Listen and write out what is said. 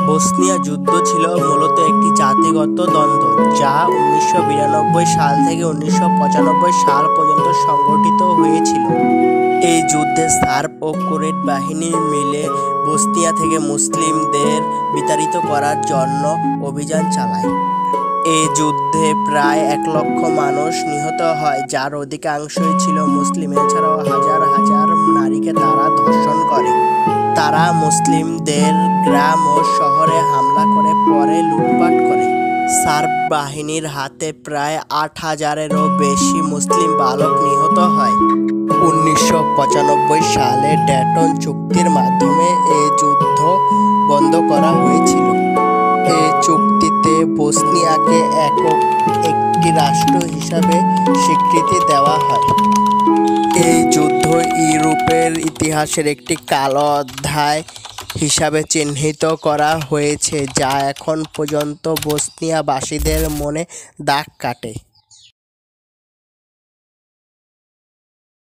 Bosnia যুদ্ধ ছিল মূলত একটি জাতিগত দ্বন্দ্ব, যা 1992 সাল থেকে 1995 সাল পর্যন্ত সংগঠিত হয়েছিল। এই যুদ্ধে সার্ব ও কুর্দ বাহিনী মিলে বসনিয়া থেকে মুসলিমদের বিতাড়িত করার জন্য অভিযান চালায়। এই যুদ্ধে প্রায় 1 লক্ষ মানুষ নিহত হয়, যার অধিকাংশই ছিল মুসলিম। এছাড়াও হাজার হাজার নারীকে তারা ধর্ষণ করে। তারা মুসলিমদের গ্রাম ও শহরে হামলা করে পরে লুটপাট করে। সার্ব বাহিনীর হাতে প্রায় 8,000-এরও বেশি মুসলিম বালক নিহত হয়। 1995 সালে ডেটন চুক্তির মাধ্যমে এই যুদ্ধ বন্ধ করা হয়েছিল। এই চুক্তিতে বসনিয়াকে একটি রাষ্ট্র হিসাবে স্বীকৃতি দেওয়া হয়। এই যুদ্ধ ইউরোপের ইতিহাসের একটি কালো অধ্যায় হিসাবে চিহ্নিত করা হয়েছে, যা এখন পর্যন্ত বসনিয়াবাসীদের মনে দাগ কাটে।